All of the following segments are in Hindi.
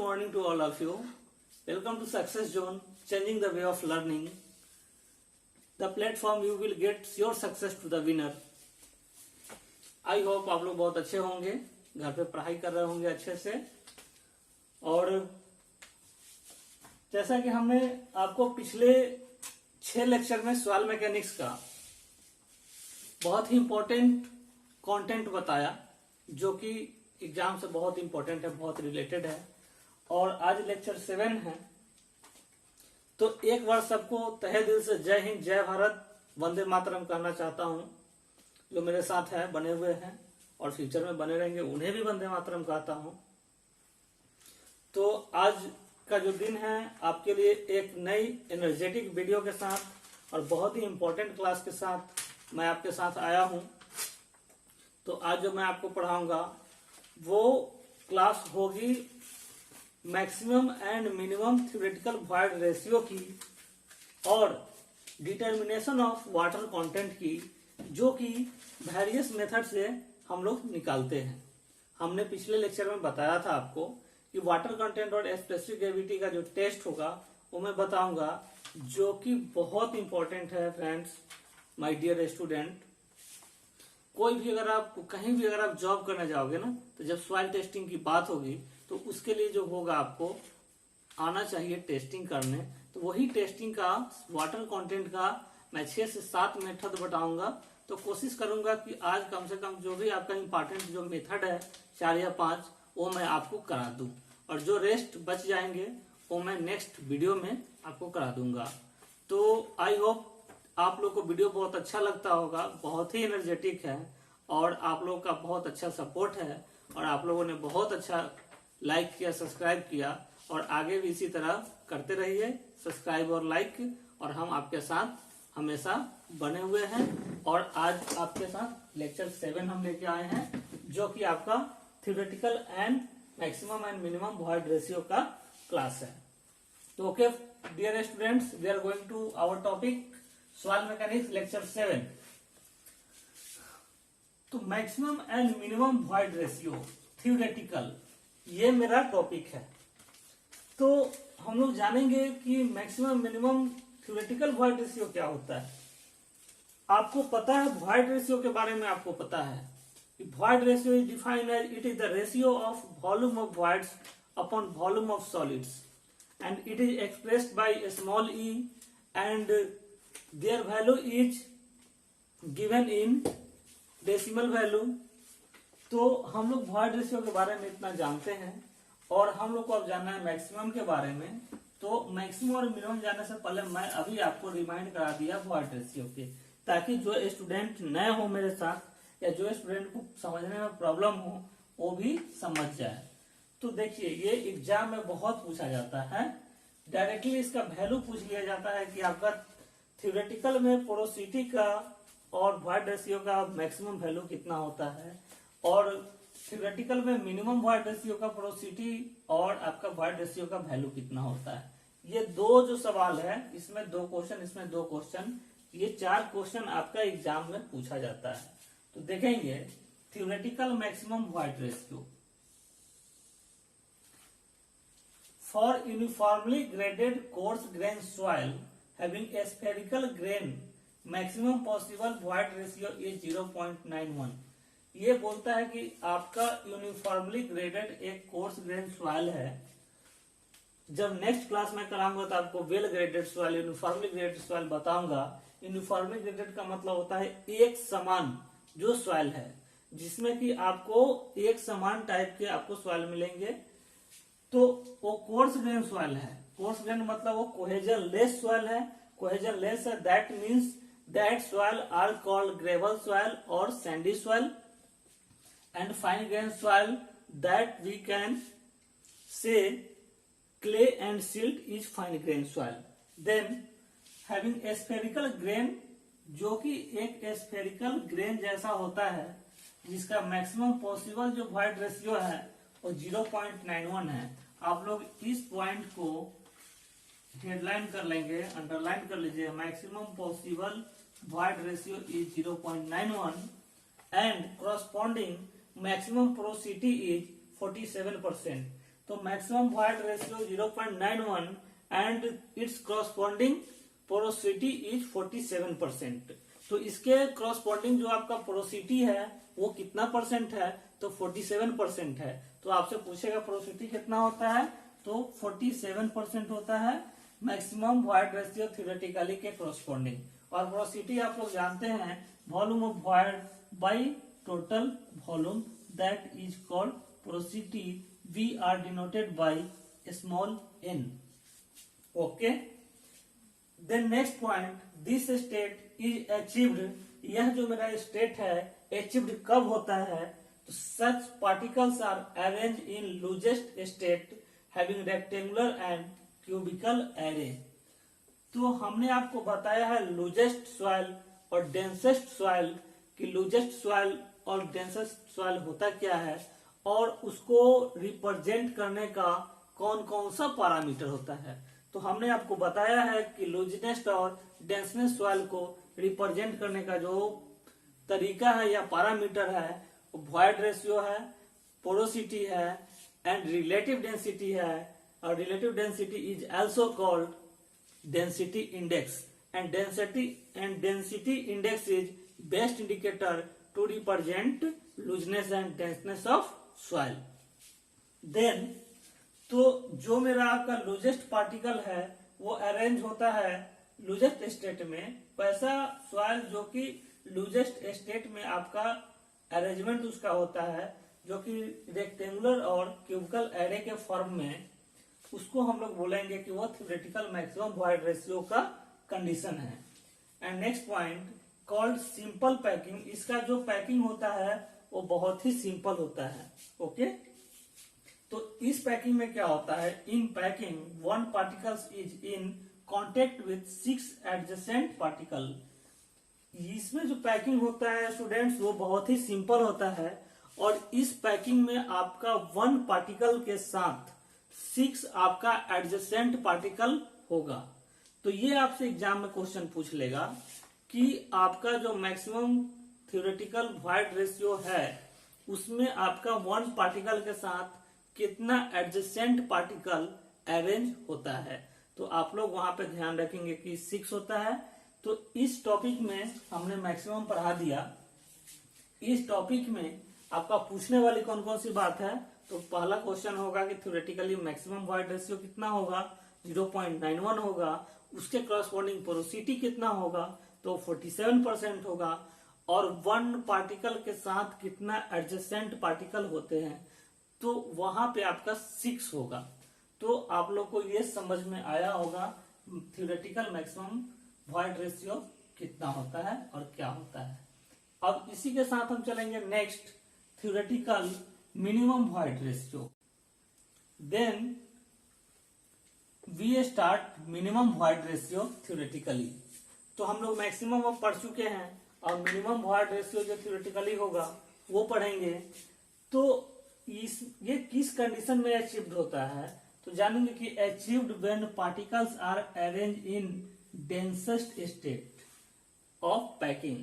morning to all of you. Welcome to Success Zone, changing the way of learning. The platform you will get your success to the winner. I hope आप लोग बहुत अच्छे होंगे, घर पे पढ़ाई कर रहे होंगे अच्छे से। और जैसा कि हमने आपको पिछले 6 लेक्चर में सॉइल मैकेनिक्स का बहुत ही इम्पोर्टेंट कंटेंट बताया, जो कि एग्जाम से बहुत इम्पोर्टेंट है, बहुत रिलेटेड है। और आज लेक्चर 7 है। तो एक बार सबको तहे दिल से जय हिंद, जय भारत, वंदे मातरम कहना चाहता हूं। जो मेरे साथ है, बने हुए हैं और फ्यूचर में बने रहेंगे, उन्हें भी वंदे मातरम कहता हूं। तो आज का जो दिन है आपके लिए एक नई एनर्जेटिक वीडियो के साथ और बहुत ही इम्पोर्टेंट क्लास के साथ मैं आपके साथ आया हूं। तो आज जो मैं आपको पढ़ाऊंगा वो क्लास होगी maximum and minimum theoretical void ratio की और डिटर्मिनेशन ऑफ वाटर कंटेंट की, जो कि वेरियस मेथड से हम लोग निकालते हैं। हमने पिछले लेक्चर में बताया था आपको कि वाटर कंटेंट और स्पेसिफिक ग्रेविटी का जो टेस्ट होगा वो मैं बताऊंगा, जो कि बहुत इंपॉर्टेंट है फ्रेंड्स, माय डियर स्टूडेंट। कोई भी अगर आप कहीं भी अगर आप जॉब करने जाओगे ना, तो जब सॉइल टेस्टिंग की बात होगी तो उसके लिए जो होगा आपको आना चाहिए टेस्टिंग करने। तो वही टेस्टिंग का वाटर कंटेंट का मैं 6 से 7 मेथड बताऊंगा। तो कोशिश करूंगा कि आज कम से कम जो भी आपका इम्पोर्टेंट जो मेथड है 4 या 5 वो मैं आपको करा दूं, और जो रेस्ट बच जाएंगे वो मैं नेक्स्ट वीडियो में आपको करा दूंगा। तो आई होप आप लोग को वीडियो बहुत अच्छा लगता होगा, बहुत ही एनर्जेटिक है और आप लोगों का बहुत अच्छा सपोर्ट है और आप लोगों ने बहुत अच्छा लाइक किया, सब्सक्राइब किया, और आगे भी इसी तरह करते रहिए सब्सक्राइब और लाइक। और हम आपके साथ हमेशा बने हुए हैं। और आज आपके साथ लेक्चर 7 हम लेके आए हैं, जो कि आपका theoretical and maximum and minimum void ratio का क्लास है। तो okay dear students, we are going to our topic soil mechanics lecture 7। तो maximum and minimum void ratio theoretical, ये मेरा टॉपिक है। तो हम लोग जानेंगे कि maximum minimum theoretical void ratio क्या होता है। आपको पता है वॉइड रेशियो के बारे में, आपको पता है void ratio is defined as it is the ratio of volume of voids upon volume of solids and it is expressed by small E and their value is given in decimal value. तो हम लोग वॉइड रेशियो के बारे में इतना जानते हैं और हम लोग को अब जानना है मैक्सिमम के बारे में। तो मैक्सिमम और मिनिमम जानने से पहले मैं अभी आपको रिमाइंड करा दिया वॉइड रेशियो के, ताकि जो स्टूडेंट नए हो मेरे साथ या जो स्टूडेंट को समझने में प्रॉब्लम हो वो भी समझ जाए। तो देखिए, ये एग्जाम में बहुत पूछा जाता है, डायरेक्टली इसका वैल्यू पूछ लिया जाता है कि आपका थ्योरेटिकल में पोरोसिटी का और वॉइड रेशियो का मैक्सिमम वैल्यू कितना होता है, और थ्योरेटिकल में मिनिमम वॉइड रेशियो का पोरोसिटी और आपका वॉइड रेशियो का वैल्यू कितना होता है। ये दो जो सवाल है, इसमें 2 क्वेश्चन, इसमें 2 क्वेश्चन, ये 4 क्वेश्चन आपका एग्जाम में पूछा जाता है। तो देखेंगे theoretical maximum void ratio for uniformly graded course grain soil having a spherical grain maximum possible void ratio is 0.91। ये बोलता है कि आपका यूनिफॉर्मली ग्रेडेड एक कोर्स ग्रेन सॉइल है। जब नेक्स्ट क्लास में कराऊंगा तो आपको well graded soil, uniformly graded soil बताऊंगा। यूनिफॉर्मली ग्रेडेड का मतलब होता है एक समान जो सॉइल है, जिसमें कि आपको एक समान टाइप के आपको सॉइल मिलेंगे। तो वो कोर्स ग्रेन सॉइल है। कोर्स ग्रेन मतलब वो कोहेजन लेस सॉइल है। कोहेजन लेस है, that means that soil are called gravel soil और sandy soil, and fine grain soil that we can say clay and silt is fine grain soil. Then having a spherical grain, जो कि एक spherical grain जैसा होता है, जिसका मैक्सिमम पॉसिबल जो वॉइड रेशियो है वो 0.91 है। आप लोग इस पॉइंट को हेडलाइन कर लेंगे, अंडरलाइन कर लीजिए। Maximum possible void ratio is 0.91 and corresponding maximum porosity is 47%। तो maximum void ratio 0.91 and it's corresponding porosity is 47%। तो इसके कॉरस्पॉन्डिंग जो आपका पोरोसिटी है वो कितना परसेंट है, तो 47% है। तो आपसे पूछेगा पोरोसिटी कितना होता है, तो 47% होता है मैक्सिमम वॉइड रेशियो थ्योरेटिकली के कॉरस्पॉन्डिंग। और पोरोसिटी आप लोग जानते हैं volume of void by total volume, that is called porosity. We are denoted by small n। Okay, then next point, this state is achieved. यह जो मेरा स्टेट है अचीव्ड कब होता है, तो such particles are arrange in loosest state having rectangular and cubical array. तो हमने आपको बताया है लूजेस्ट सॉइल और डेंसेस्ट सॉइल, कि लूजेस्ट सॉइल और डेंसेस्ट सॉइल होता क्या है और उसको रिप्रेजेंट करने का कौन कौन सा पैरामीटर होता है। तो हमने आपको बताया है कि लूजनेस और डेंसनेस सॉइल को रिप्रेजेंट करने का जो तरीका है या पैरामीटर है वो वॉइड रेशियो है, पोरोसिटी है एंड रिलेटिव डेंसिटी है। और relative density is also called density index, and density index is best indicator to represent looseness and denseness of soil. Then तो जो मेरा आपका लूजेस्ट पार्टिकल है वो अरेंज होता है लूजेस्ट स्टेट में। वैसा सॉइल जो कि लूजेस्ट स्टेट में आपका अरेंजमेंट उसका होता है जो कि रेक्टेंगुलर और क्यूबिकल एरे के फॉर्म में, उसको हम लोग बोलेंगे कि वो थ्योरेटिकल मैक्सिमम वॉइड रेशियो का कंडीशन है। And next point called simple packing. इसका जो पैकिंग होता है वो बहुत ही सिंपल होता है। ओके, तो इस पैकिंग में क्या होता है, in packing one particles is in contact with 6 adjacent particle. इसमें जो पैकिंग होता है स्टूडेंट्स वो बहुत ही सिंपल होता है और इस पैकिंग में आपका 1 पार्टिकल के साथ 6 आपका एडजेसेंट पार्टिकल होगा। तो ये आपसे एग्जाम में क्वेश्चन पूछ लेगा कि आपका जो मैक्सिमम थ्योरेटिकल वॉइड रेशियो है उसमें आपका 1 पार्टिकल के साथ कितना एडजेसेंट पार्टिकल अरेंज होता है। तो आप लोग वहां पे ध्यान रखेंगे कि 6 होता है। तो इस टॉपिक में हमने मैक्सिमम पढ़ा दिया। इस टॉपिक में आपका पूछने वाली कौन कौन सी बात है, तो पहला क्वेश्चन होगा कि थ्योरेटिकली मैक्सिमम वॉइड रेशियो कितना होगा, 0.91 होगा। उसके करस्पॉन्डिंग पोरोसिटी कितना होगा, तो 47% होगा। और 1 पार्टिकल के साथ कितना एडजेसेंट पार्टिकल होते हैं, तो वहां पे आपका 6 होगा। तो आप लोग को ये समझ में आया होगा थ्योरेटिकल मैक्सिमम वॉइड रेशियो कितना होता है और क्या होता है। अब इसी के साथ हम चलेंगे next, theoretical minimum void ratio. Then we start minimum void ratio theoretically. तो हम लोग मैक्सिमम अब पढ़ चुके हैं और मिनिमम वॉइड रेशियो जो थ्योरेटिकली होगा वो पढ़ेंगे। तो ये किस कंडीशन में अचीव्ड होता है, तो जानेंगे कि achieved when particles are arrange in densest state of packing.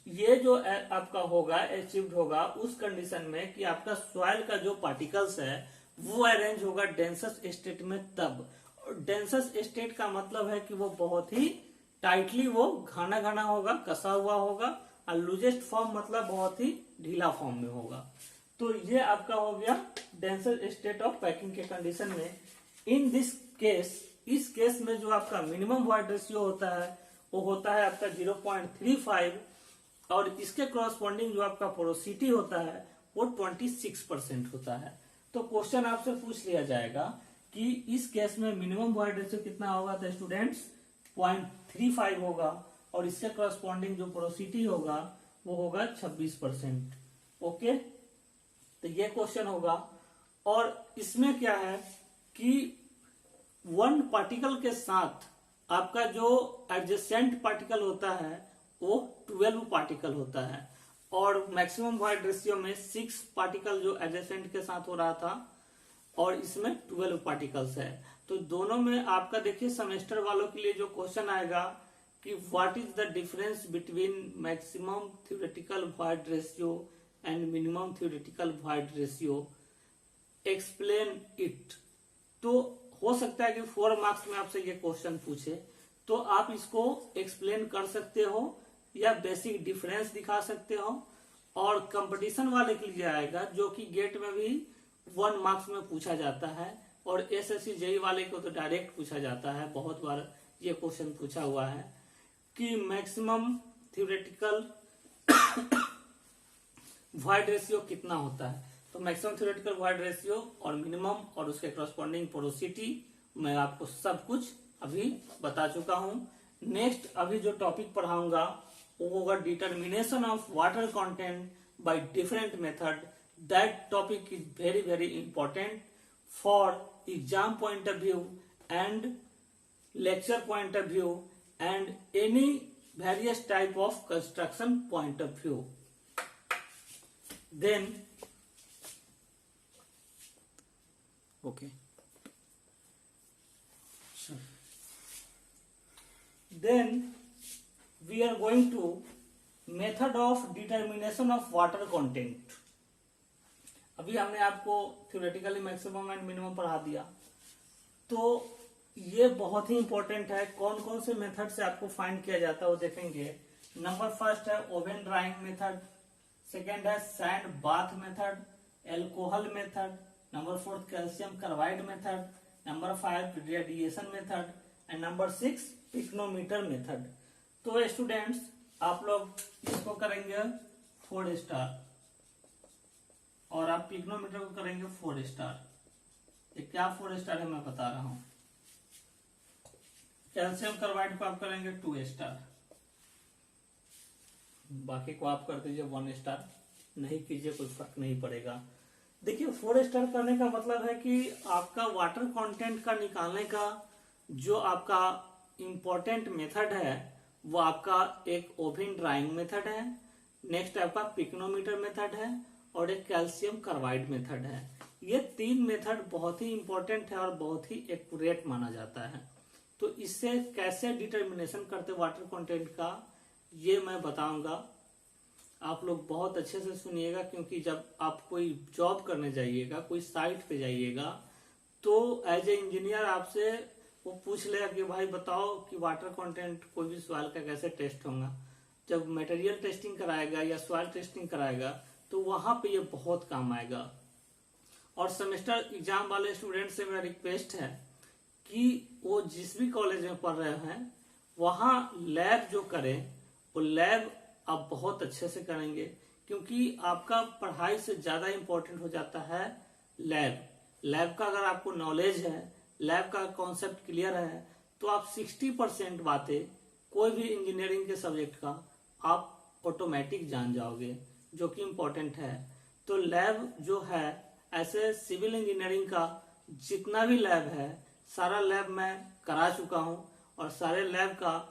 ये जो आपका होगा अचीव्ड होगा उस कंडीशन में कि आपका सॉइल का जो पार्टिकल्स है वो अरेंज होगा डेंसेस्ट स्टेट में तब। और डेंसेस्ट स्टेट का मतलब है कि वो बहुत ही टाइटली वो घना घना होगा, कसा हुआ होगा। और लूजेस्ट फॉर्म मतलब बहुत ही ढीला फॉर्म में होगा। तो ये आपका हो गया डेंसर स्टेट ऑफ पैकिंग के कंडीशन में। इन दिस केस, इस केस में जो आपका मिनिमम वॉइड रेशियो होता है वो होता है आपका 0.35 और इसके कॉरस्पॉन्डिंग जो आपका पोरोसिटी होता है वो 26% होता है। तो क्वेश्चन आपसे पूछ लिया जाएगा कि इस केस में मिनिमम वॉइड रेशियो कितना होगा, तो स्टूडेंट्स 0.35 होगा और इसके कॉरस्पॉन्डिंग जो पोरोसिटी होगा वो होगा 26%। ओके, तो ये क्वेश्चन होगा। और इसमें क्या है कि 1 पार्टिकल के साथ आपका जो एडजेसेंट पार्टिकल होता है वो 12 पार्टिकल होता है और मैक्सिमम वॉइड रेशियो में 6 पार्टिकल जो एडजेसेंट के साथ हो रहा था और इसमें 12 पार्टिकल्स है। तो दोनों में आपका देखिए सेमेस्टर वालों के लिए जो क्वेश्चन आएगा कि what is the difference between maximum theoretical void ratio and minimum theoretical void ratio. Explain it. तो हो सकता है कि 4 मार्क्स में आपसे ये क्वेश्चन पूछे, तो आप इसको एक्सप्लेन कर सकते हो या बेसिक डिफरेंस दिखा सकते हो। और कंपटीशन वाले के लिए आएगा जो कि गेट में भी 1 मार्क्स में पूछा जाता है, और एसएससी जेई वाले को तो डायरेक्ट पूछा जाता है। बहुत बार ये क्वेश्चन पूछा हुआ है कि मैक्सिमम थ्योरेटिकल वॉइड रेशियो कितना होता है। तो मैक्सिमम थ्योरेटिकल वॉइड रेशियो और मिनिमम और उसके करस्पॉन्डिंग पोरोसिटी मैं आपको सब कुछ अभी बता चुका हूं। नेक्स्ट अभी जो टॉपिक पढ़ाऊंगा वो होगा determination of water content by different method. That topic is very very important for exam point of view and lecture point of view and any various type of construction point of view. Then, okay. Sure. Then we are going to method of determination of water content. अभी हमने आपको theoretically maximum and minimum पढ़ा दिया, तो ये बहुत ही इंपॉर्टेंट है। कौन कौन से मेथड से आपको फाइंड किया जाता है वो देखेंगे। नंबर फर्स्ट है ओवन ड्राइंग मेथड, सेकेंड है sand bath method, alcohol method, number 4 calcium carbide method, number 5 radiation method and number 6 pycnometer method. तो स्टूडेंट्स आप लोग इसको करेंगे 4 स्टार और आप पिक्नोमीटर को करेंगे 4 स्टार। ये क्या 4 स्टार है मैं बता रहा हूं। कैल्शियम कार्बाइड को आप करेंगे 2 स्टार, बाकी को आप कर दीजिए 1 स्टार। नहीं कीजिए कोई फर्क नहीं पड़ेगा। देखिए 4 स्टार करने का मतलब है कि आपका वाटर कंटेंट का निकालने का जो आपका इंपॉर्टेंट मेथड है वो आपका एक ओवन ड्राइंग मेथड है, नेक्स्ट आपका पिक्नोमीटर मेथड है और एक कैल्शियम कार्बाइड मेथड है। ये 3 मेथड बहुत ही इंपॉर्टेंट है और बहुत ही एक्यूरेट माना जाता है। तो इससे कैसे डिटर्मिनेशन करते वाटर कंटेंट का ये मैं बताऊंगा। आप लोग बहुत अच्छे से सुनिएगा, क्योंकि जब आप कोई जॉब करने जाइएगा, कोई साइट पे जाइएगा, तो एज ए इंजीनियर आपसे वो पूछ लेगा कि भाई बताओ कि वाटर कंटेंट कोई भी सॉइल का कैसे टेस्ट होगा। जब मटेरियल टेस्टिंग कराएगा या सॉइल टेस्टिंग कराएगा तो वहां पे ये बहुत काम आएगा। और सेमेस्टर एग्जाम वाले स्टूडेंट से मेरा रिक्वेस्ट है कि वो जिस भी कॉलेज में पढ़ रहे हैं वहां लैब जो करें वो लैब आप बहुत अच्छे से करेंगे, क्योंकि आपका पढ़ाई से ज्यादा इंपॉर्टेंट हो जाता है लैब। लैब का अगर आपको नॉलेज है, लैब का कॉन्सेप्ट क्लियर है, तो आप 60% बातें कोई भी इंजीनियरिंग के सब्जेक्ट का आप ऑटोमेटिक जान जाओगे, जो कि इम्पोर्टेंट है। तो लैब जो है, ऐसे सिविल इंजीनियरिंग का जितना भी लैब है सारा लैब मैं करा चुका हूं, और सारे लैब का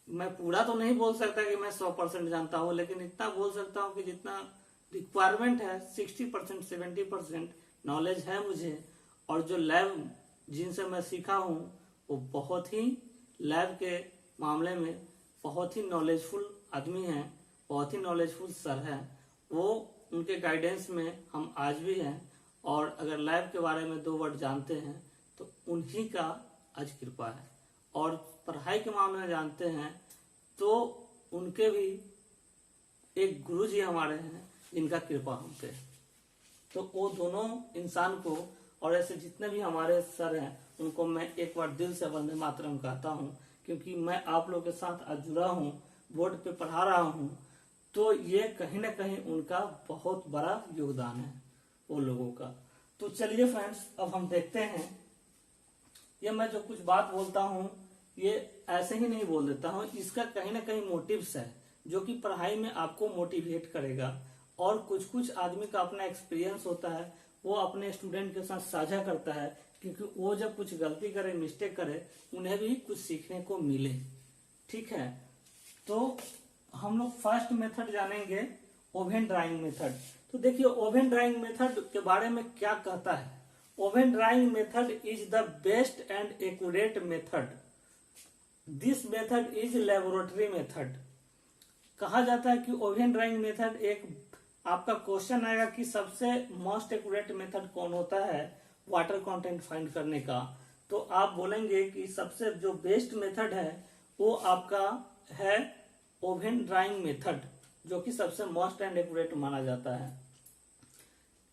मैं पूरा तो नहीं बोल सकता कि मैं 100% जानता हूं, लेकिन इतना बोल सकता हूं कि जितना रिक्वायरमेंट है 60% 70% नॉलेज है मुझे। और जो लैब जिनसे मैं सीखा हूं वो बहुत ही लैब के मामले में बहुत ही नॉलेजफुल आदमी हैं, बहुत ही नॉलेजफुल सर हैं। वो उनके गाइडेंस में हम आज भी हैं, और अगर लैब के बारे में 2 वर्ड जानते हैं तो उन्हीं का आज कृपा है। और पढ़ाई के मामले में जानते हैं तो उनके भी एक गुरु जी हमारे हैं जिनका कृपा हम पे। तो वो दोनों इंसान को और ऐसे जितने भी हमारे सर हैं उनको मैं एक बार दिल से वंदे मातरम कहता हूँ, क्योंकि मैं आप लोगों के साथ आज जुड़ा हूँ, बोर्ड पे पढ़ा रहा हूँ, तो ये कहीं ना कहीं उनका बहुत बड़ा योगदान है वो लोगों का। तो चलिए फ्रेंड्स, अब हम देखते हैं। ये मैं जो कुछ बात बोलता हूँ ये ऐसे ही नहीं बोल देता हूँ, इसका कहीं ना कहीं मोटिव्स है जो कि पढ़ाई में आपको मोटिवेट करेगा। और कुछ कुछ आदमी का अपना एक्सपीरियंस होता है, वो अपने स्टूडेंट के साथ साझा करता है, क्योंकि वो जब कुछ गलती करे, मिस्टेक करे, उन्हें भी कुछ सीखने को मिले। ठीक है, तो हम लोग फर्स्ट मेथड जानेंगे ओवन ड्राइंग मेथड। तो देखिए ओवन ड्राइंग मेथड के बारे में क्या कहता है। Oven drawing method is the best and accurate method. This method is laboratory method. कहा जाता है कि ओवन ड्राइंग मेथड एक आपका क्वेश्चन आएगा कि सबसे मोस्ट एक्यूरेट मेथड कौन होता है वाटर कंटेंट फाइंड करने का, तो आप बोलेंगे कि सबसे जो बेस्ट मेथड है वो आपका है ओवन ड्राइंग मेथड, जो कि सबसे मोस्ट एंड एक्यूरेट माना जाता है।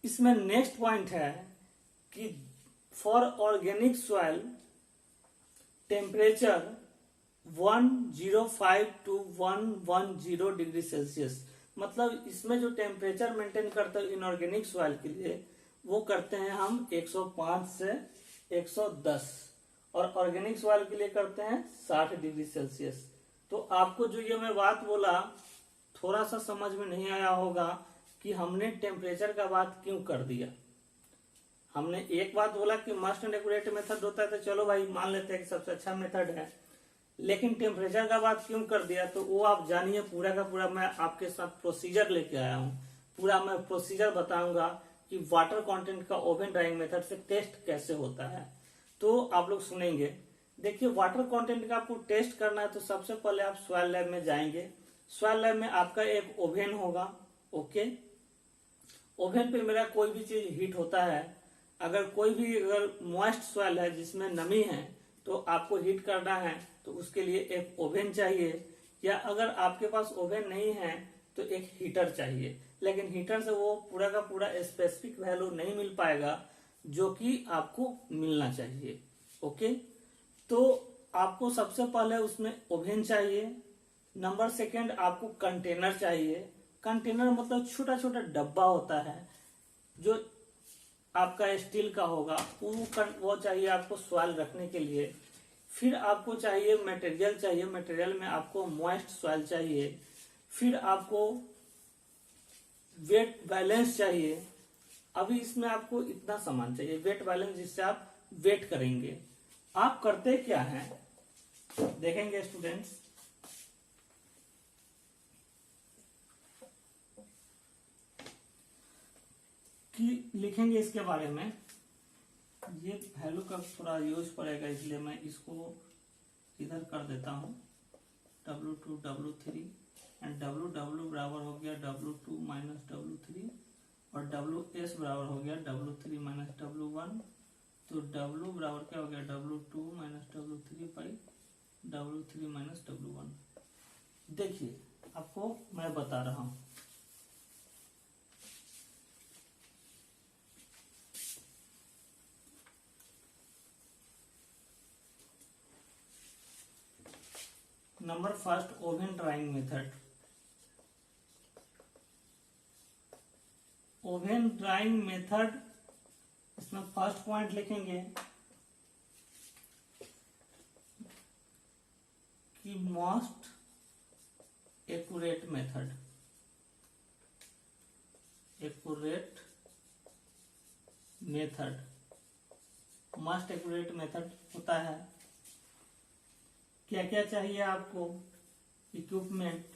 इसमें नेक्स्ट पॉइंट है कि for organic soil temperature 105 to 110 degree Celsius, मतलब इसमें जो टेम्परेचर मेंटेन करते हैं इनऑर्गेनिक सॉइल के लिए वो करते हैं हम 105 से 110, और ऑर्गेनिक सॉइल के लिए करते हैं 60 डिग्री सेल्सियस। तो आपको जो ये मैं बात बोला थोड़ा सा समझ में नहीं आया होगा कि हमने टेम्परेचर का बात क्यों कर दिया। हमने एक बात बोला कि मस्ट एंड एक्यूरेट मेथड होता है, तो चलो भाई मान लेते हैं कि सबसे अच्छा मेथड है, लेकिन टेम्परेचर का बात क्यों कर दिया तो वो आप जानिए। पूरा का पूरा मैं आपके साथ प्रोसीजर लेके आया हूँ, पूरा मैं प्रोसीजर बताऊंगा कि वाटर कंटेंट का ओवन ड्राइंग मेथड से टेस्ट कैसे होता है, तो आप लोग सुनेंगे। देखिए वाटर कंटेंट का आपको टेस्ट करना है तो सबसे पहले आप सॉइल लैब में जाएंगे। सॉइल लैब में आपका एक ओवन होगा, ओके। ओवन पे मेरा कोई भी चीज हीट होता है, अगर कोई भी अगर मॉइस्ट सॉइल है जिसमें नमी है तो आपको हीट करना है तो उसके लिए एक ओवन चाहिए, या अगर आपके पास ओवन नहीं है तो एक हीटर चाहिए। लेकिन हीटर से वो पूरा का पूरा स्पेसिफिक वैल्यू नहीं मिल पाएगा जो कि आपको मिलना चाहिए, ओके। तो आपको सबसे पहले उसमें ओवन चाहिए। नंबर सेकंड आपको कंटेनर चाहिए। कंटेनर मतलब छोटा छोटा डब्बा होता है जो आपका स्टील का होगा, वो चाहिए आपको सॉइल रखने के लिए। फिर आपको चाहिए मटेरियल चाहिए, मटेरियल में आपको मॉइस्ट सॉइल चाहिए। फिर आपको वेट बैलेंस चाहिए। अभी इसमें आपको इतना सामान चाहिए, वेट बैलेंस, जिससे आप वेट करेंगे। आप करते क्या हैं देखेंगे स्टूडेंट्स, कि लिखेंगे इसके बारे में। ये वैल्यू का थोड़ा यूज पड़ेगा इसलिए मैं इसको इधर कर देता हूँ, W2 W3 एंड W बराबर हो गया W2 माइनस W3 और WS बराबर हो गया W3 माइनस W1। तो W बराबर क्या हो गया W2 minus W3 by W3 minus W1। देखिए आपको मैं बता रहा हूं, number first oven drawing method. Oven drawing method, इसमें फर्स्ट पॉइंट लिखेंगे कि most accurate method, accurate method, most accurate method होता है। क्या क्या चाहिए आपको, equipment,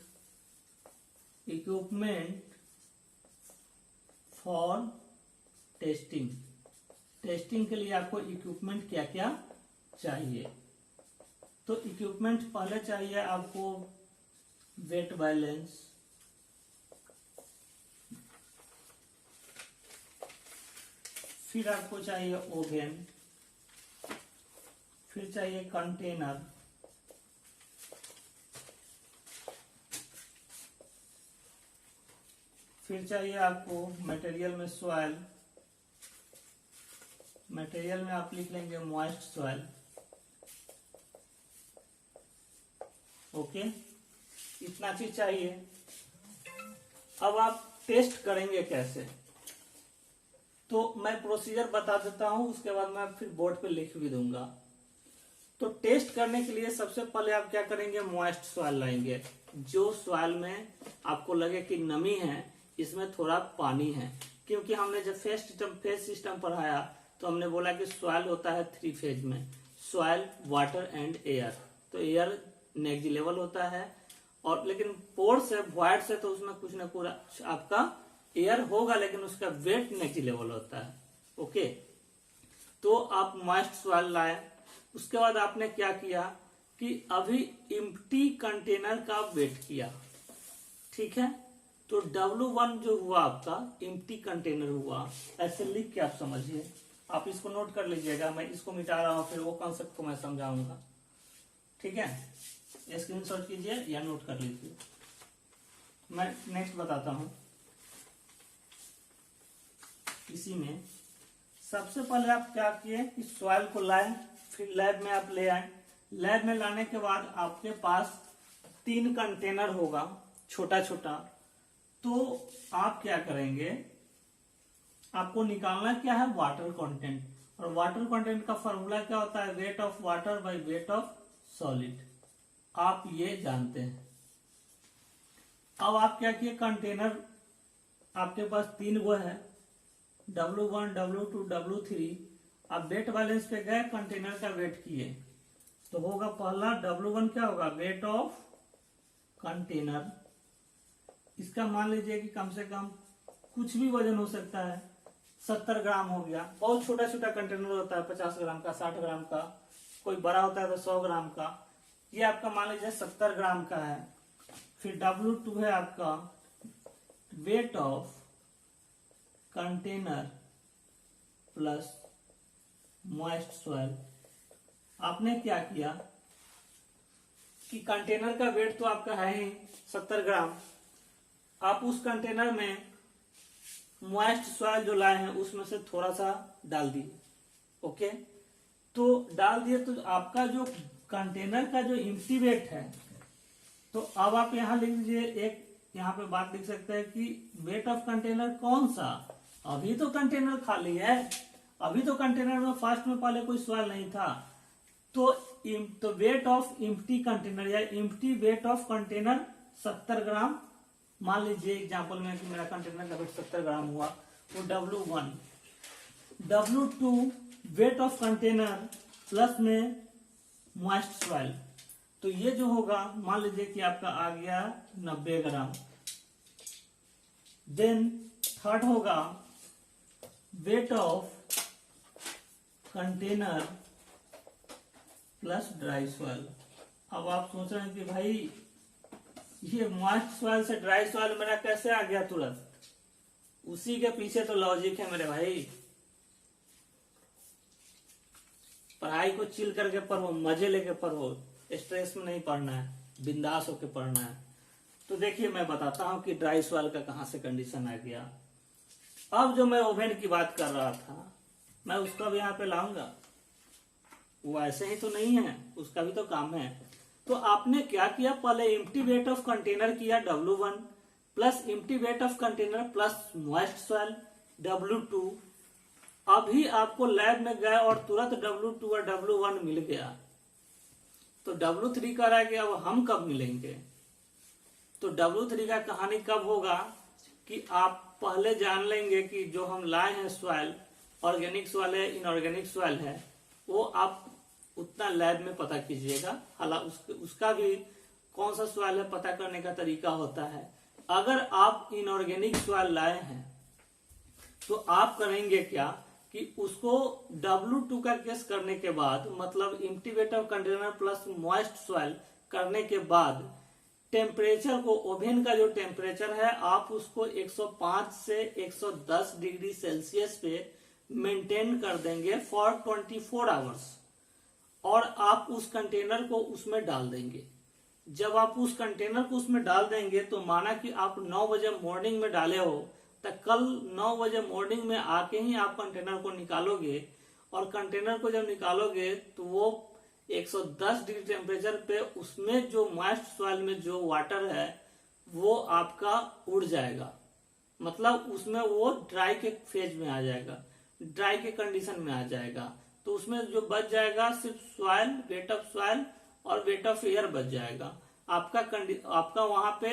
equipment for testing, testing के लिए आपको इक्विपमेंट क्या क्या चाहिए। तो इक्विपमेंट पहले चाहिए आपको वेट बैलेंस, फिर आपको चाहिए ओवन, फिर चाहिए कंटेनर, फिर चाहिए आपको मटेरियल में सॉइल, मटेरियल में आप लिख लेंगे मॉइस्ट सॉइल, ओके। इतना चीज चाहिए। अब आप टेस्ट करेंगे कैसे, तो मैं प्रोसीजर बता देता हूं, उसके बाद मैं फिर बोर्ड पे लिख भी दूंगा। तो टेस्ट करने के लिए सबसे पहले आप क्या करेंगे, मॉइस्ट सॉइल लाएंगे। जो सॉइल में आपको लगे कि नमी है, इसमें थोड़ा पानी है, क्योंकि हमने जब फेज सिस्टम पढ़ाया तो हमने बोला कि सॉइल होता है 3 फेज में, सॉइल, वाटर एंड एयर। तो एयर नेग्लिजिबल होता है, और लेकिन पोर से, वॉइड से तो उसमें कुछ ना कुछ आपका एयर होगा, लेकिन उसका वेट नेग्लिजिबल होता है, ओके। तो आप मॉइस्ट सॉइल लाए। उसके बाद आपने क्या किया कि अभी एम्प्टी कंटेनर का वेट किया, ठीक है। तो W1 जो हुआ आपका एम्प्टी कंटेनर हुआ, ऐसे लिख के आप समझिए। आप इसको नोट कर लीजिएगा, मैं इसको मिटा रहा हूँ, फिर वो कॉन्सेप्ट को मैं समझाऊंगा। ठीक है, स्क्रीनशॉट कीजिए या नोट कर लीजिए। मैं नेक्स्ट बताता हूँ। इसी में सबसे पहले आप क्या किए कि सॉइल को लाए, फिर लैब में आप ले आए। लैब में लाने के बाद आपके पास 3 कंटेनर होगा छोटा छोटा। तो आप क्या करेंगे, आपको निकालना क्या है, वाटर कंटेंट। और वाटर कंटेंट का फॉर्मूला क्या होता है, weight of water by weight of solid, आप ये जानते हैं। अब आप क्या किए, कंटेनर आपके पास 3 गो है, W1, W2, W3। आप वेट बैलेंस पे गए, कंटेनर का वेट किए, तो होगा पहला W1 क्या होगा, वेट ऑफ कंटेनर। इसका मान लीजिए कि कम से कम कुछ भी वजन हो सकता है, 70 ग्राम हो गया। बहुत छोटा छोटा कंटेनर होता है, 50 ग्राम का, 60 ग्राम का, कोई बड़ा होता है तो 100 ग्राम का। ये आपका मान लीजिए 70 ग्राम का है। फिर W2 है आपका wait of container plus moist soil. आपने क्या किया कि कंटेनर का वेट तो आपका है ही 70 ग्राम, आप उस कंटेनर में मॉइस्ट सॉइल जो लाए हैं उसमें से थोड़ा सा डाल दिए। ओके, तो डाल दिए तो आपका जो कंटेनर का जो एम्प्टी वेट है, तो अब आप यहां लिख लीजिए, एक यहाँ पे बात लिख सकते हैं कि वेट ऑफ कंटेनर कौन सा, अभी तो कंटेनर खाली है, अभी तो कंटेनर में फर्स्ट में पहले कोई सॉइल नहीं था। तो वेट ऑफ एम्प्टी कंटेनर या एम्प्टी वेट ऑफ कंटेनर 70 ग्राम। मान लीजिए एग्जांपल में कि मेरा कंटेनर का वेट 70 ग्राम हुआ, तो W1। W2 wait of container plus में मॉइस्ट सॉइल, तो ये जो होगा मान लीजिए कि आपका आ गया 90 ग्राम। देन थर्ड होगा wait of container plus dry soil. अब आप सोच रहे हैं कि भाई ये मॉइस्ट सॉइल से ड्राई सॉइल मेरा कैसे आ गया तुरंत, उसी के पीछे तो लॉजिक है मेरे भाई। पढ़ाई को चिल करके पढ़ो, मजे लेके पढ़ो, स्ट्रेस में नहीं पढ़ना है, बिंदास होके पढ़ना है। तो देखिए मैं बताता हूं कि ड्राई सॉइल का कहां से कंडीशन आ गया। अब जो मैं ओवेन की बात कर रहा था, मैं उसका भी यहाँ पे लाऊंगा, वो ऐसे ही तो नहीं है, उसका भी तो काम है। तो आपने क्या किया, पहले एम्प्टी वेट ऑफ कंटेनर किया W1 plus empty wait of container plus moist soil W2। अभी आपको लैब में गए और तुरंत W2 और W1 मिल गया, तो W3 का रह गया, अब हम कब मिलेंगे। तो W3 का कहानी कब होगा कि आप पहले जान लेंगे कि जो हम लाए हैं सॉइल, ऑर्गेनिक सॉइल है इनऑर्गेनिक सॉइल है, वो आप उतना लैब में पता कीजिएगा। हालांकि उसका भी कौन सा सॉइल है पता करने का तरीका होता है। अगर आप इनऑर्गेनिक सॉइल लाए हैं तो आप करेंगे क्या कि उसको W2 का केस करने के बाद, मतलब empty wait of container plus moist soil करने के बाद, टेम्परेचर को, ओवन का जो टेम्परेचर है, आप उसको 105 से 110 डिग्री सेल्सियस पे मेंटेन कर देंगे फॉर 24 आवर्स, और आप उस कंटेनर को उसमें डाल देंगे। जब आप उस कंटेनर को उसमें डाल देंगे, तो माना कि आप 9 बजे मॉर्निंग में डाले हो, तो कल 9 बजे मॉर्निंग में आके ही आप कंटेनर को निकालोगे, और कंटेनर को जब निकालोगे तो वो 110 डिग्री टेम्परेचर पे उसमें जो मॉइस्ट सॉइल में जो वाटर है वो आपका उड़ जाएगा, मतलब उसमें वो ड्राई के फेज में आ जाएगा, ड्राई के कंडीशन में आ जाएगा। तो उसमें जो बच जाएगा सिर्फ सॉइल, वेट ऑफ सॉइल और वेट ऑफ एयर बच जाएगा। आपका वहां पे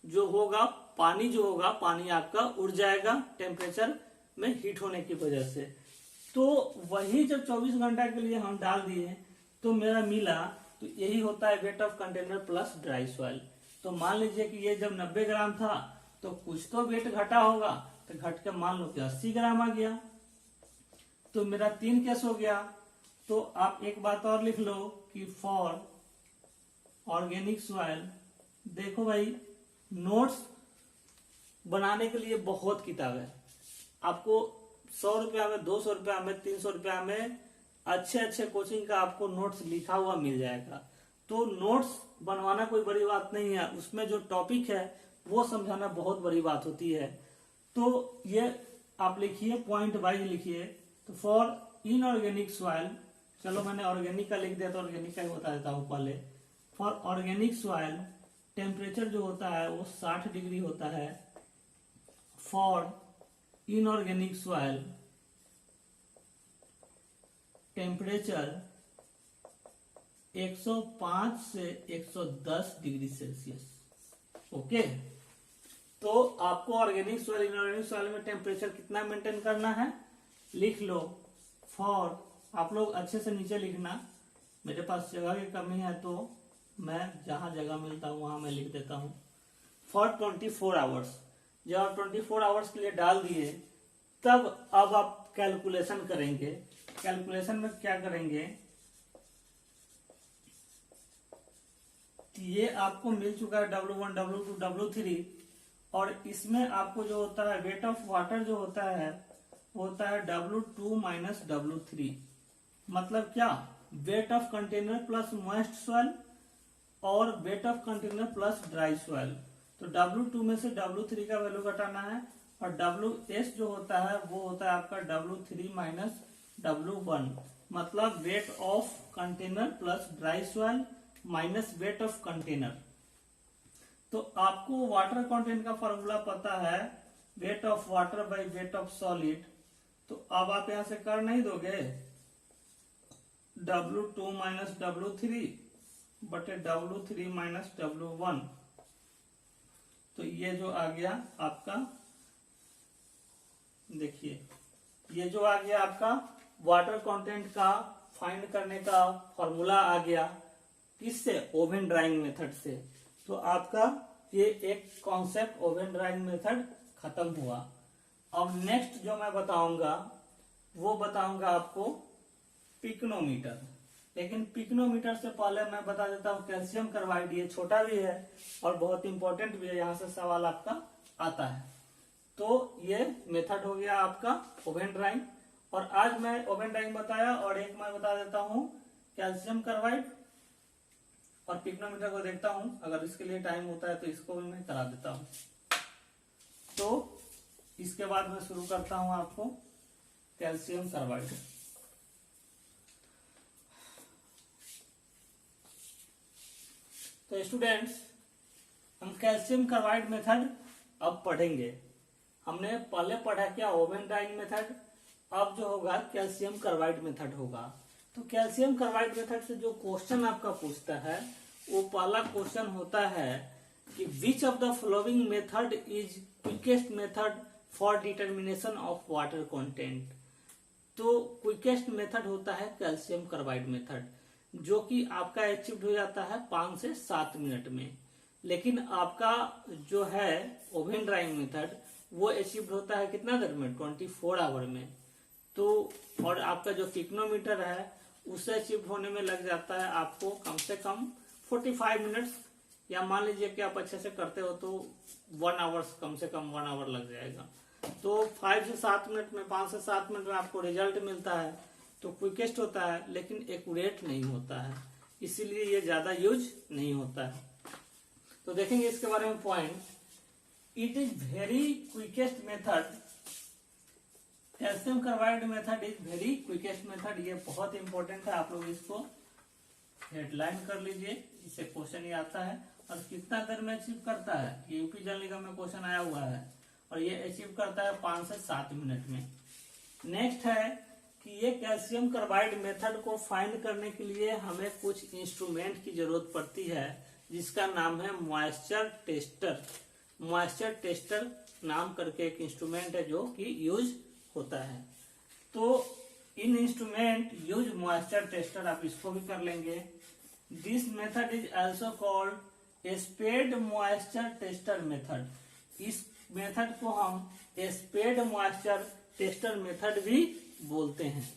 जो होगा पानी, जो होगा पानी आपका उड़ जाएगा टेम्परेचर में हीट होने की वजह से। तो वही जब 24 घंटा के लिए हम डाल दिए तो मेरा मिला, तो यही होता है wait of container plus dry soil. तो मान लीजिए कि ये जब 90 ग्राम था तो कुछ तो वेट घटा होगा, तो घट के मान लो कि 80 ग्राम आ गया। तो मेरा 3 केस हो गया। तो आप एक बात और लिख लो कि फॉर ऑर्गेनिक सॉइल, देखो भाई नोट्स बनाने के लिए बहुत किताब है। आपको 100 रुपया में, 200 रुपया में, 300 रुपया में अच्छे अच्छे कोचिंग का आपको नोट्स लिखा हुआ मिल जाएगा। तो नोट्स बनवाना कोई बड़ी बात नहीं है, उसमें जो टॉपिक है वो समझाना बहुत बड़ी बात होती है। तो ये आप लिखिए, पॉइंट वाइज लिखिए। तो फॉर इनऑर्गेनिक सॉइल, चलो मैंने ऑर्गेनिक का लिख दिया तो ऑर्गेनिक का ही बता देता हूँ पहले। फॉर ऑर्गेनिक सॉइल टेम्परेचर जो होता है वो 60 डिग्री होता है। फॉर इनऑर्गेनिक सॉइल टेम्परेचर 105 से 110 डिग्री सेल्सियस। ओके, तो आपको ऑर्गेनिक सॉइल, इनऑर्गेनिक सॉइल में टेम्परेचर कितना मेंटेन करना है लिख लो। फॉर, आप लोग अच्छे से नीचे लिखना, मेरे पास जगह की कमी है तो मैं जहां जगह मिलता हूं वहां मैं लिख देता हूं। फॉर 24 आवर्स, जब आप 24 आवर्स के लिए डाल दिए तब अब आप कैलकुलेशन करेंगे। कैलकुलेशन में क्या करेंगे, ये आपको मिल चुका है W1, W2, W3, और इसमें आपको जो होता है वेट ऑफ वाटर जो होता है वो होता है W2 माइनस W3। मतलब क्या, weight of container plus moist soil और weight of container plus dry soil. तो W2 में से W3 का वैल्यू घटाना है, और WS जो होता है वो होता है आपका W3 माइनस W1, मतलब wait of container plus dry soil minus weight of container. तो आपको वाटर कंटेंट का फॉर्मूला पता है, weight of water by weight of solid. तो अब आप यहां से कर नहीं दोगे, W2 माइनस W3 बटे W3 माइनस W1। तो ये जो आ गया आपका, देखिए ये जो आ गया आपका वाटर कंटेंट का फाइंड करने का फॉर्मूला आ गया, किससे, ओवन ड्राइंग मेथड से। तो आपका ये एक कॉन्सेप्ट ओवन ड्राइंग मेथड खत्म हुआ। अब नेक्स्ट जो मैं बताऊंगा वो बताऊंगा आपको पिक्नोमीटर। लेकिन पिक्नोमीटर से पहले मैं बता देता हूँ कैल्शियम कार्बाइड, ये छोटा भी है और बहुत इंपॉर्टेंट भी है, यहाँ से सवाल आपका आता है। तो ये मेथड हो गया आपका ओवन ड्राइंग, और आज मैं ओवन ड्राइंग बताया, और एक मैं बता देता हूँ कैल्शियम कार्बाइड, और पिक्नोमीटर को देखता हूं, अगर इसके लिए टाइम होता है तो इसको भी मैं करा देता हूं। तो इसके बाद मैं शुरू करता हूं आपको कैल्शियम कार्बाइड। तो स्टूडेंट्स, हम कैल्शियम कार्बाइड मेथड अब पढ़ेंगे। हमने पहले पढ़ा क्या, ओवन ड्राइंग मेथड, अब जो होगा कैल्शियम कार्बाइड मेथड होगा। तो कैल्शियम कार्बाइड मेथड से जो क्वेश्चन आपका पूछता है वो पहला क्वेश्चन होता है कि which of the following method is quickest method for determination of water content. तो क्विकेस्ट मेथड होता है कैल्शियम कार्बाइड मेथड, जो कि आपका अचीव हो जाता है 5 से 7 मिनट में। लेकिन आपका जो है ओवन ड्राइंग मेथड वो अचीव होता है कितना देर में, 24 आवर में। तो और आपका जो पिक्नोमीटर है उसे अचीव होने में लग जाता है आपको कम से कम 45 मिनट्स, या मान लीजिए कि आप अच्छे से करते हो तो 1 आवर्स, कम से कम 1 आवर लग जाएगा। तो 5 से 7 मिनट में, 5 से 7 मिनट में आपको रिजल्ट मिलता है। तो क्विकेस्ट होता है लेकिन एक्यूरेट नहीं होता है, इसीलिए ये ज्यादा यूज नहीं होता है। तो देखेंगे इसके बारे में point. It is very quickest method, calcium carbide method is very quickest method. ये बहुत इंपॉर्टेंट है, आप लोग इसको हेडलाइन कर लीजिए, इससे क्वेश्चन ये आता है। और कितना देर में अचीव करता है, ये यूपी जल निगम में क्वेश्चन आया हुआ है, और ये अचीव करता है 5 से 7 मिनट में। नेक्स्ट है कि ये कैल्शियम कार्बाइड मेथड को फाइंड करने के लिए हमें कुछ इंस्ट्रूमेंट की जरूरत पड़ती है, जिसका नाम है मॉइस्चर टेस्टर। मॉइस्चर टेस्टर नाम करके एक इंस्ट्रूमेंट है जो कि यूज होता है। तो इन इंस्ट्रूमेंट यूज मॉइस्चर टेस्टर, आप इसको भी कर लेंगे। This method is also called spade moisture tester method. इस मेथड को हम स्पेड मॉइस्चर टेस्टर मेथड भी बोलते हैं।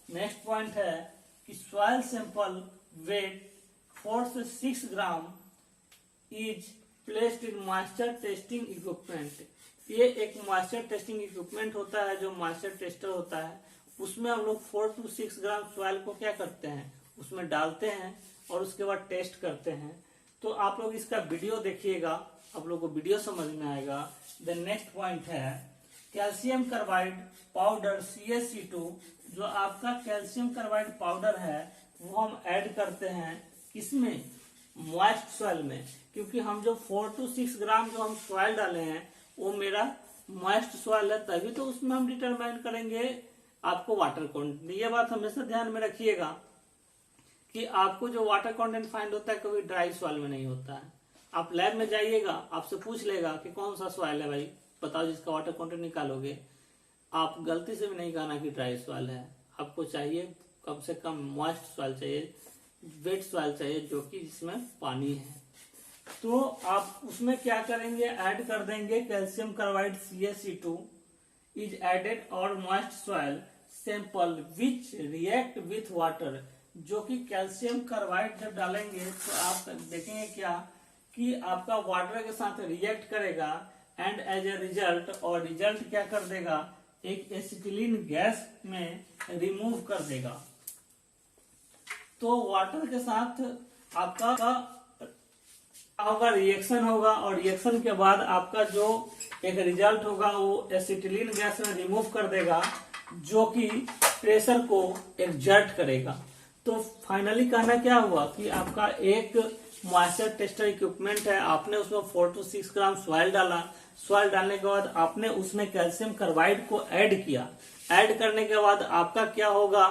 नेक्स्ट पॉइंट है कि सॉइल सैंपल वेट 4 से 6 gram is placed in moisture testing equipment. ये एक मॉइस्चर टेस्टिंग इक्विपमेंट होता है, जो मॉइस्चर टेस्टर होता है। उसमें हम लोग 4 to 6 ग्राम सॉइल को क्या करते हैं, उसमें डालते हैं और उसके बाद टेस्ट करते हैं। तो आप लोग इसका वीडियो देखिएगा, आप लोग को वीडियो समझ में आएगा। द नेक्स्ट पॉइंट है कैल्शियम कार्बाइड पाउडर CaC2। जो आपका कैल्शियम कार्बाइड पाउडर है वो हम ऐड करते हैं किसमें, मॉइस्ट सॉइल में, क्योंकि हम जो 4 to 6 ग्राम जो हम सॉइल डाले हैं वो मेरा मॉइस्ट सॉइल है, तभी तो उसमें हम डिटरमाइन करेंगे आपको वाटर कंटेंट। ये बात हमेशा ध्यान में रखिएगा कि आपको जो वाटर कंटेंट फाइंड होता है कभी ड्राई सॉइल में नहीं होता है। आप लैब में जाइएगा, आपसे पूछ लेगा कि कौन सा सॉइल है भाई बताओ जिसका वाटर कंटेंट निकालोगे, आप गलती से भी नहीं कहना कि ड्राई सॉइल है। आपको चाहिए कम से कम मॉइस्ट सॉइल चाहिए, वेट सॉइल चाहिए, जो कि जिसमें पानी है। तो आप उसमें क्या करेंगे, ऐड कर देंगे calcium carbide CaC2 is added और moist soil sample which react with water. जो कि कैल्शियम कार्बाइड जब डालेंगे तो आप देखेंगे क्या कि आपका वाटर के साथ रिएक्ट करेगा एंड एज ए रिजल्ट, और रिजल्ट क्या कर देगा, एक एसिटिलीन गैस में रिमूव कर देगा। तो वाटर के साथ आपका होगा रिएक्शन होगा, और रिएक्शन के बाद आपका जो एक रिजल्ट होगा वो एसिटिलीन गैस में रिमूव कर देगा, जो कि प्रेशर को एक्सर्ट करेगा। तो फाइनली कहना क्या हुआ कि आपका एक मॉइस्चर टेस्टर इक्विपमेंट है, आपने उसमें 4 to 6 ग्राम सॉइल डाला। सॉइल डालने के बाद आपने उसमें कैल्शियम कार्बाइड को ऐड किया। ऐड करने के बाद आपका क्या होगा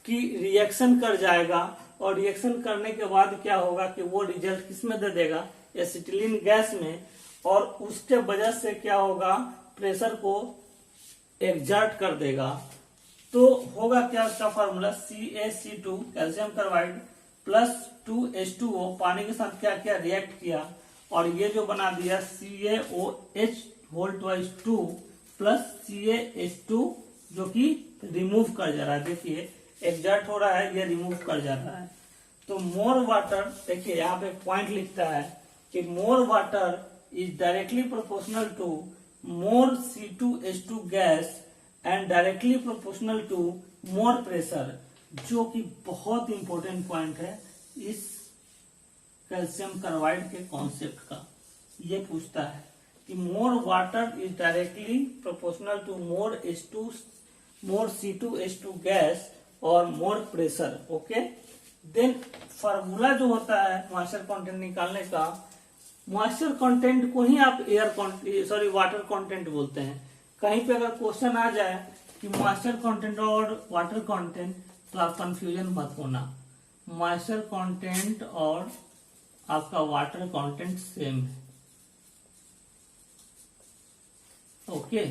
कि रिएक्शन कर जाएगा, और रिएक्शन करने के बाद क्या होगा कि वो रिजल्ट किसमें दे देगा, एसिटिलीन गैस में, और उसके वजह से क्या होगा, प्रेशर को एक्सर्ट कर देगा। तो होगा क्या उसका formula, CaC2 calcium carbide plus 2H2O, पानी के साथ क्या किया, रिएक्ट किया, और ये जो बना दिया CaOH2 प्लस CaH2, जो कि रिमूव कर जा रहा है। देखिए एक्सर्ट हो रहा है, ये रिमूव कर जा रहा है। तो मोर वाटर, देखिए यहाँ पे पॉइंट लिखता है कि more water is directly proportional to more C2H2 gas and directly proportional to more pressure, जो कि बहुत इंपॉर्टेंट पॉइंट है इस कैल्शियम कार्बाइड के कॉन्सेप्ट का। ये पूछता है कि more water is directly proportional to more C2H2 gas और more pressure. Okay, then formula जो होता है मॉइस्चर कंटेंट निकालने का, मॉइस्चर कंटेंट को ही आप वाटर कंटेंट बोलते हैं। कहीं पे अगर क्वेश्चन आ जाए कि मॉइस्चर कंटेंट और वाटर कंटेंट, तो आप कंफ्यूजन मत होना, मॉइस्चर कंटेंट और आपका वाटर कंटेंट सेम है। ओके,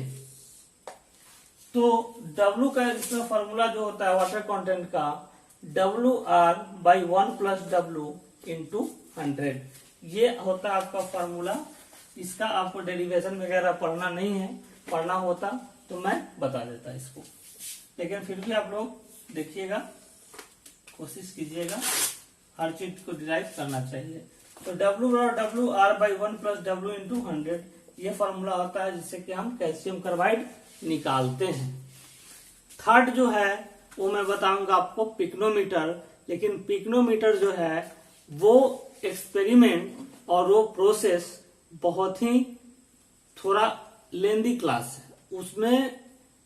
तो W का इसमें फॉर्मूला जो होता है वाटर कंटेंट का, WR/1 + W × 100, ये होता है आपका फॉर्मूला। इसका आपको डेरिवेशन वगैरह पढ़ना नहीं है, पढ़ना होता तो मैं बता देता इसको, लेकिन फिर भी आप लोग देखिएगा, कोशिश कीजिएगा, हर चीज को डिराइव करना चाहिए। तो WR/1 + W × 100 ये फॉर्मूला होता है जिससे कि हम कैल्शियम कार्बाइड निकालते हैं। थर्ड जो है वो मैं बताऊंगा आपको पिक्नोमीटर, लेकिन पिक्नोमीटर जो है वो एक्सपेरिमेंट और वो प्रोसेस बहुत ही थोड़ा लेंदी क्लास है। उसमें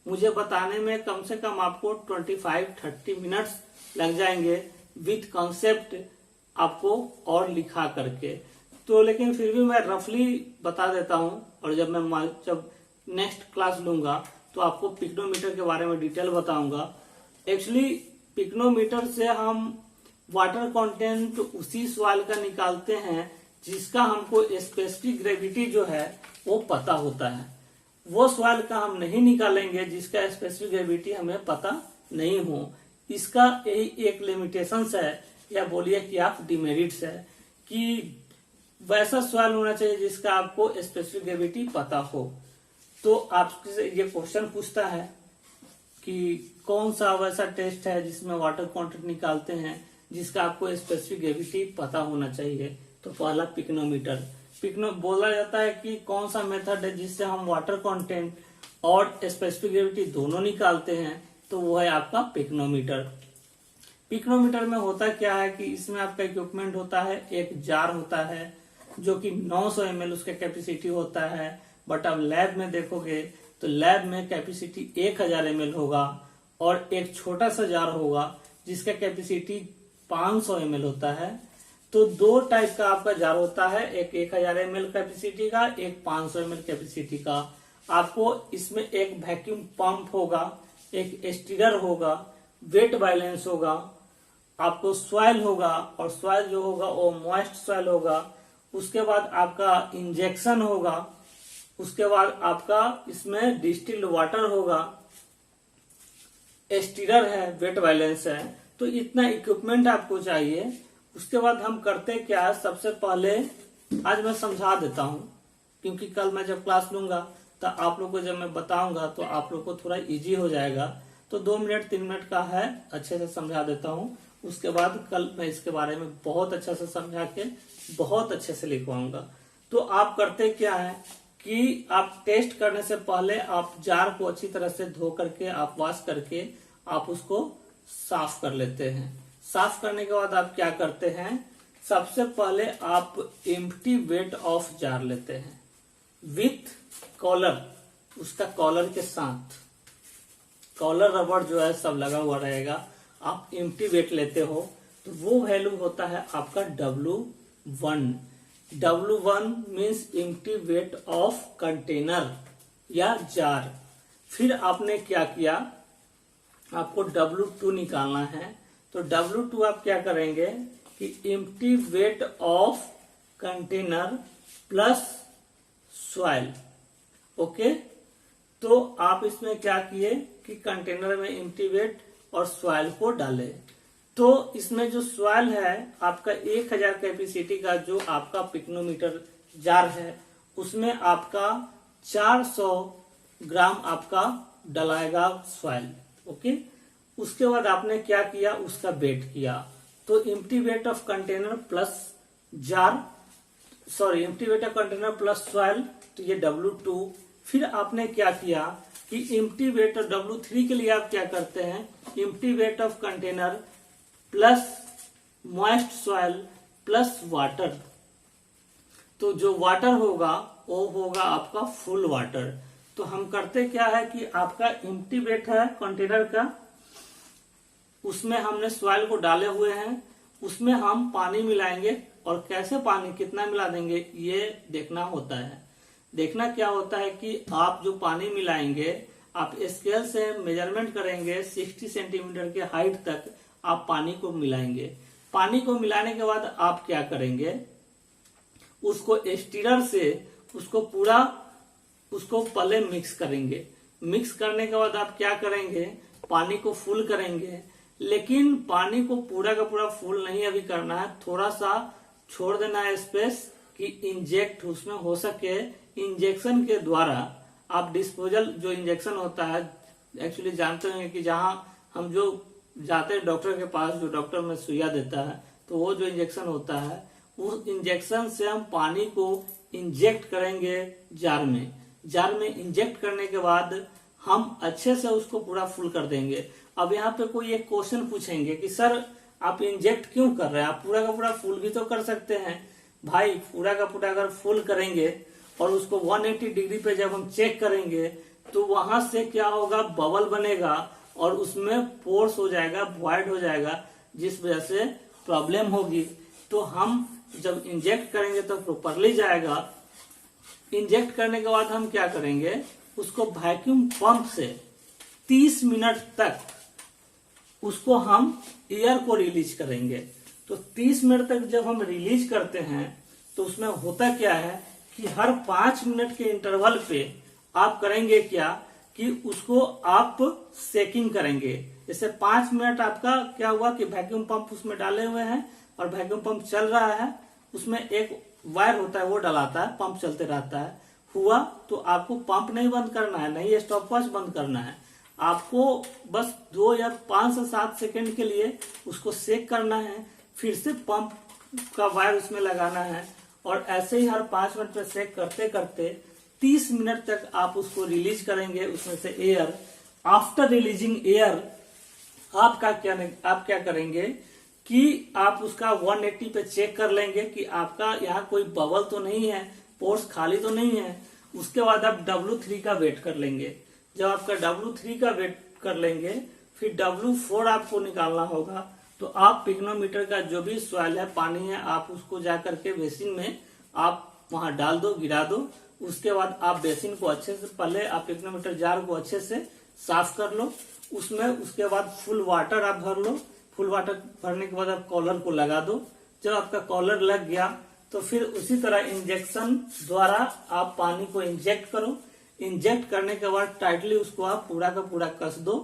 मुझे बताने में कम से कम आपको 25-30 मिनट्स लग जाएंगे विथ कॉन्सेप्ट आपको और लिखा करके। तो लेकिन फिर भी मैं रफली बता देता हूं, और जब नेक्स्ट क्लास लूंगा तो आपको पिक्नोमीटर के बारे में डिटेल बताऊंगा। एक्चुअली पिक्नोमीटर से हम वाटर कंटेंट उसी सॉइल का निकालते हैं जिसका हमको स्पेसिफिक ग्रेविटी जो है वो पता होता है। वो सॉइल का हम नहीं निकालेंगे जिसका स्पेसिफिक ग्रेविटी हमें पता नहीं हो। इसका एक लिमिटेशंस है, या बोलिए कि आप डिमेरिट्स है, कि वैसा सॉइल होना चाहिए जिसका आपको स्पेसिफिक ग्रेविटी पता हो। तो आपसे ये क्वेश्चन पूछता है कि कौन सा वैसा टेस्ट है जिसमें वाटर कंटेंट निकालते हैं जिसका आपको स्पेसिफिक ग्रेविटी पता होना चाहिए। तो पहला पिक्नोमीटर, बोला जाता है कि कौन सा मेथड है जिससे हम वाटर कंटेंट और स्पेसिफिक ग्रेविटी दोनों निकालते हैं, तो वो है आपका पिक्नोमीटर। पिक्नोमीटर में होता क्या है कि इसमें आपका इक्विपमेंट होता है, एक जार होता है जो कि 900 ml उसका कैपेसिटी होता है, बट आप लैब में देखोगे तो लैब में कैपेसिटी 1000 ml होगा, और एक छोटा सा जार होगा जिसका कैपेसिटी 500 ml होता है। तो दो टाइप का आपका जार होता है, एक 1000 ml कैपेसिटी का, एक 500 ml कैपेसिटी का। आपको इसमें एक वैक्यूम पंप होगा, एक स्टीरर होगा, वेट बैलेंस होगा, आपको सॉइल होगा, और सॉइल जो होगा वो मॉइस्ट सॉइल होगा। उसके बाद आपका इंजेक्शन होगा, उसके बाद आपका इसमें डिस्टिल्ड वाटर होगा, स्टीरर है, वेट बैलेंस है। तो इतना इक्विपमेंट आपको चाहिए। उसके बाद हम करते क्या है, सबसे पहले आज मैं समझा देता हूं, क्योंकि कल मैं जब क्लास लूंगा तो आप लोग को जब मैं बताऊंगा तो आप लोग को थोड़ा इजी हो जाएगा। तो 2 मिनट 3 मिनट का है, अच्छे से समझा देता हूं। उसके बाद कल मैं इसके बारे में बहुत अच्छा से समझा के बहुत अच्छे से लिखवाऊंगा। तो आप करते क्या है कि आप टेस्ट करने से पहले आप जार को अच्छी तरह से धो करके, आप वॉश करके आप उसको साफ कर लेते हैं। साफ करने के बाद आप क्या करते हैं, सबसे पहले आप एम्प्टी वेट ऑफ जार लेते हैं विथ कॉलर, उसका कॉलर के साथ, कॉलर रबर जो है सब लगा हुआ रहेगा। आप एम्प्टी वेट लेते हो तो वो वैल्यू होता है आपका W1। W1 means empty wait of container या जार। फिर आपने क्या किया, आपको W2 निकालना है। तो W2 आप क्या करेंगे कि empty wait of container plus soil. Okay, तो आप इसमें क्या किए कि कंटेनर में एम्प्टी वेट और सॉइल को डाले। तो इसमें जो सॉइल है आपका 1000 कैपेसिटी का जो आपका पिक्नोमीटर जार है, उसमें आपका 400 ग्राम आपका डलाएगा सॉइल। ओके, उसके बाद आपने क्या किया, उसका वेट किया। तो empty wait of container plus jar, sorry empty wait of container plus soil, तो ये W2। फिर आपने क्या किया कि एम्प्टी वेट और W3 के लिए आप क्या करते हैं, empty wait of container plus moist soil plus water. तो जो वाटर होगा वो होगा आपका फुल वाटर। तो हम करते क्या है कि आपका एम्प्टी वेट है कंटेनर का, उसमें हमने सॉइल को डाले हुए हैं, उसमें हम पानी मिलाएंगे, और कैसे पानी कितना मिला देंगे ये देखना होता है। देखना क्या होता है कि आप जो पानी मिलाएंगे, आप स्केल से मेजरमेंट करेंगे 60 सेंटीमीटर के हाइट तक आप पानी को मिलाएंगे। पानी को मिलाने के बाद आप क्या करेंगे, उसको स्टीरर से उसको पूरा उसको पहले मिक्स करेंगे। मिक्स करने के बाद आप क्या करेंगे, पानी को फुल करेंगे। लेकिन पानी को पूरा का पूरा फुल नहीं अभी करना है, थोड़ा सा छोड़ देना है स्पेस कि इंजेक्ट उसमें हो सके। इंजेक्शन के द्वारा आप डिस्पोजल जो इंजेक्शन होता है, एक्चुअली जानते हैं कि जहां हम जो जाते हैं डॉक्टर के पास, जो डॉक्टर में सुइया देता है, तो वो जो इंजेक्शन होता है उस इंजेक्शन से हम पानी को इंजेक्ट करेंगे जार में। जार में इंजेक्ट करने के बाद हम अच्छे से उसको पूरा फुल कर देंगे। अब यहाँ पे कोई एक क्वेश्चन पूछेंगे कि सर आप इंजेक्ट क्यों कर रहे हैं, आप पूरा का पूरा फुल भी तो कर सकते हैं। भाई पूरा का पूरा अगर फुल करेंगे और उसको 180 डिग्री पे जब हम चेक करेंगे तो वहां से क्या होगा, बबल बनेगा और उसमें फोर्स हो जाएगा, वॉइड हो जाएगा, जिस वजह से प्रॉब्लम होगी। तो हम जब इंजेक्ट करेंगे तो प्रॉपरली जाएगा। इंजेक्ट करने के बाद हम क्या करेंगे, उसको वैक्यूम पंप से 30 मिनट तक उसको हम एयर को रिलीज करेंगे। तो 30 मिनट तक जब हम रिलीज करते हैं तो उसमें होता क्या है कि हर 5 मिनट के इंटरवल पे आप करेंगे क्या कि उसको आप सेकिंग करेंगे। जैसे 5 मिनट आपका क्या हुआ कि वैक्यूम पंप उसमें डाले हुए हैं और वैक्यूम पंप चल रहा है, उसमें एक वायर होता है वो डलाता है, पंप चलते रहता है। हुआ तो आपको पंप नहीं बंद करना है, नहीं स्टॉप वॉच बंद करना है, आपको बस 2 या 5 से 7 सेकंड के लिए उसको सेक करना है। फिर से पंप का वायर उसमें लगाना है और ऐसे ही हर 5 मिनट पे चेक करते करते 30 मिनट तक आप उसको रिलीज करेंगे उसमें से एयर। आफ्टर रिलीजिंग एयर आप क्या करेंगे कि आप उसका 180 पे चेक कर लेंगे कि आपका यहाँ कोई बबल तो नहीं है, पोर्स खाली तो नहीं है। उसके बाद आप W3 का वेट कर लेंगे। जब आपका W3 का वेट कर लेंगे फिर W4 आपको निकालना होगा। तो आप पिग्नोमीटर का जो भी सॉइल है, पानी है, आप उसको जा करके बेसिन में आप वहां डाल दो, गिरा दो। उसके बाद आप बेसिन को अच्छे से, पहले आप पिग्नोमीटर जार को अच्छे से साफ कर लो उसमें। उसके बाद फुल वाटर आप भर लो। फुल वाटर भरने के बाद आप कॉलर को लगा दो। जब आपका कॉलर लग गया तो फिर उसी तरह इंजेक्शन द्वारा आप पानी को इंजेक्ट करो। इंजेक्ट करने के बाद टाइटली उसको आप पूरा का पूरा कस दो।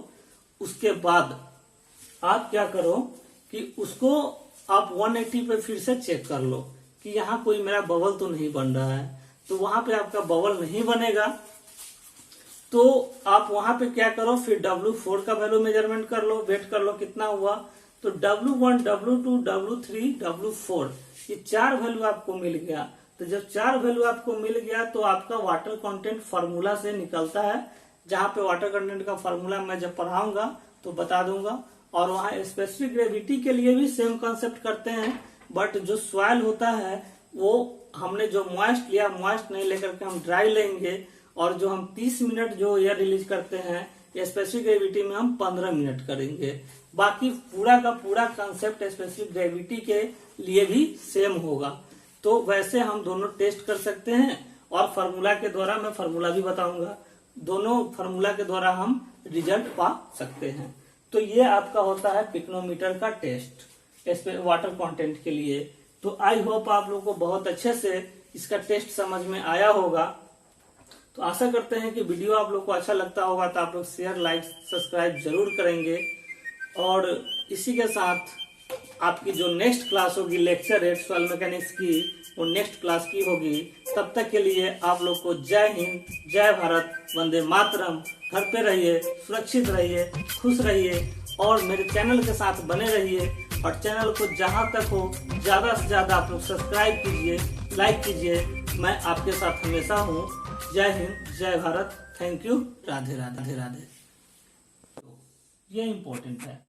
उसके बाद आप क्या करो कि उसको आप 180 पे फिर से चेक कर लो कि यहाँ कोई मेरा बबल तो नहीं बन रहा है। तो वहां पे आपका बबल नहीं बनेगा तो आप वहां पे क्या करो, फिर W4 का वैल्यू मेजरमेंट कर लो, वेट कर लो कितना हुआ। तो W1, W2, W3, W4 ये 4 वैल्यू आपको मिल गया। तो जब 4 वैल्यू आपको मिल गया तो आपका वाटर कंटेंट फार्मूला से निकलता है। जहां पे वाटर कंटेंट का फार्मूला मैं जब पढ़ाऊंगा तो बता दूंगा। और वहां स्पेसिफिक ग्रेविटी के लिए भी सेम कॉन्सेप्ट करते हैं, बट जो सॉइल होता है वो हमने जो मॉइस्ट लिया, मॉइस्ट नहीं लेकर के हम ड्राई लेंगे। और जो हम 30 मिनट जो एयर रिलीज करते हैं स्पेसिफिक ग्रेविटी में हम 15 मिनट करेंगे। बाकी पूरा का पूरा कंसेप्ट स्पेसिफिक ग्रेविटी के लिए भी सेम होगा। तो वैसे हम दोनों टेस्ट कर सकते हैं और फार्मूला के द्वारा, मैं फार्मूला भी बताऊंगा, दोनों फार्मूला के द्वारा हम रिजल्ट पा सकते हैं। तो ये आपका होता है पिग्नोमीटर का टेस्ट वाटर कंटेंट के लिए। तो आई होप आप लोगों को बहुत अच्छे से इसका टेस्ट समझ में आया होगा। तो आशा करते हैं कि वीडियो आप लोग को अच्छा लगता होगा। तो आप लोग शेयर, लाइक, सब्सक्राइब जरूर करेंगे। और इसी के साथ आपकी जो नेक्स्ट क्लास होगी लेक्चर 8 सॉइल मैकेनिक्स की, वो नेक्स्ट क्लास की होगी। तब तक के लिए आप लोग को जय हिंद, जय भारत, वंदे मातरम। घर पे रहिए, सुरक्षित रहिए, खुश रहिए और मेरे चैनल के साथ बने रहिए। और चैनल को जहां तक हो ज्यादा से ज्यादा आप लोग सब्सक्राइब कीजिए, लाइक कीजिए। मैं आपके साथ हमेशा हूँ। जय हिंद, जय भारत, थैंक यू, राधे राधे राधे। ये इम्पोर्टेंट है।